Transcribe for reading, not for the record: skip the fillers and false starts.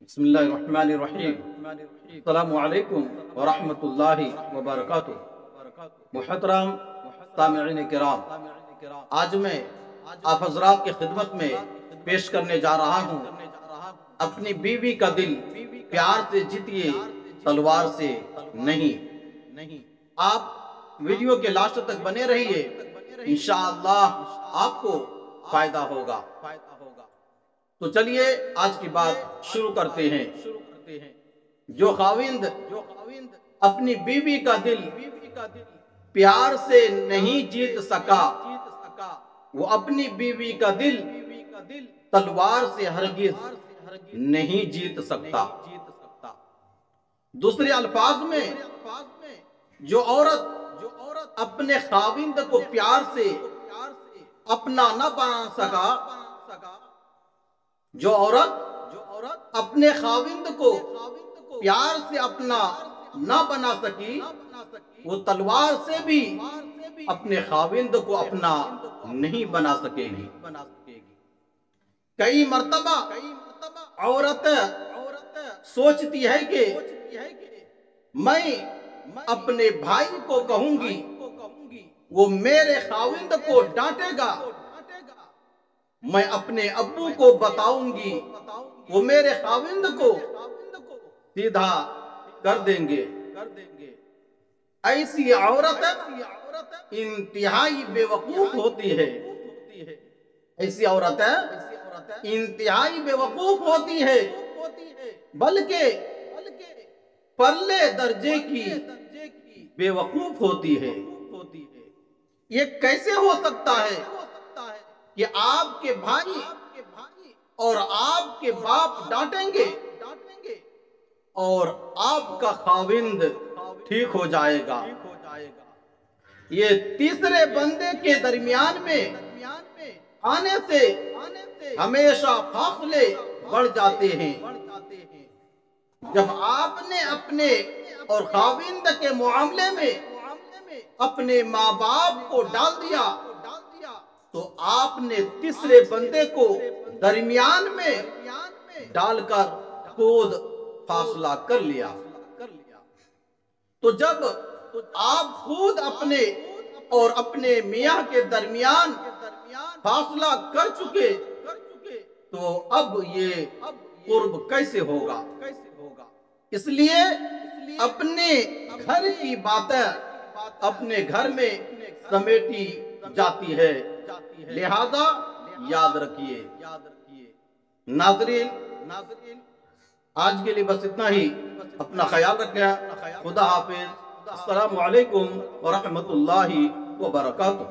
بسم اللہ الرحمن الرحیم۔ السلام علیکم ورحمۃ اللہ وبرکاتہ۔ محترم سامعین کرام، آج میں آپ حضرات کی خدمت میں پیش کرنے جا رہا ہوں اپنی بیوی کا دل پیار سے جیتیے، تلوار سے نہیں۔ آپ ویڈیو کے لاسٹ تک بنے رہیے، انشاءاللہ آپ کو فائدہ ہوگا۔ تو چلیے آج کی بات شروع کرتے ہیں۔ جو خاوند اپنی بیوی کا دل پیار سے نہیں جیت سکا، وہ اپنی بیوی کا دل تلوار سے ہرگز نہیں جیت سکتا۔ دوسرے الفاظ میں، جو عورت اپنے خاوند کو پیار سے اپنا نہ بنا سکا، جو عورت اپنے خاوند کو پیار سے اپنا نہ بنا سکی، وہ تلوار سے بھی اپنے خاوند کو اپنا نہیں بنا سکے گی۔ کئی مرتبہ عورت سوچتی ہے کہ میں اپنے بھائی کو کہوں گی، وہ میرے خاوند کو ڈانٹے گا، میں اپنے ابو کو بتاؤں گی، وہ میرے خاوند کو سیدھا کر دیں گے۔ ایسی عورت انتہائی بے وقوف ہوتی ہے۔ ایسی عورت انتہائی بے وقوف ہوتی ہے، بلکہ پرلے درجے کی بے وقوف ہوتی ہے۔ یہ کیسے ہو سکتا ہے کہ آپ کے بھائی اور آپ کے باپ ڈانٹیں گے اور آپ کا خاوند ٹھیک ہو جائے گا؟ یہ تیسرے بندے کے درمیان میں آنے سے ہمیشہ فاصلے بڑھ جاتے ہیں۔ جب آپ نے اپنے اور خاوند کے معاملے میں اپنے ماں باپ کو ڈال دیا، تو آپ نے تیسرے بندے کو درمیان میں ڈال کر خود فاصلہ کر لیا۔ تو جب آپ خود اپنے اور اپنے میاں کے درمیان فاصلہ کر چکے، تو اب یہ قرب کیسے ہوگا؟ اس لیے اپنے گھر کی باتیں اپنے گھر میں سمیٹی جاتی ہے، لہذا یاد رکھیے۔ ناظرین، آج کے لیے بس اتنا ہی۔ اپنا خیال رکھیں۔ خدا حافظ۔ السلام علیکم ورحمۃ اللہ وبرکاتہ۔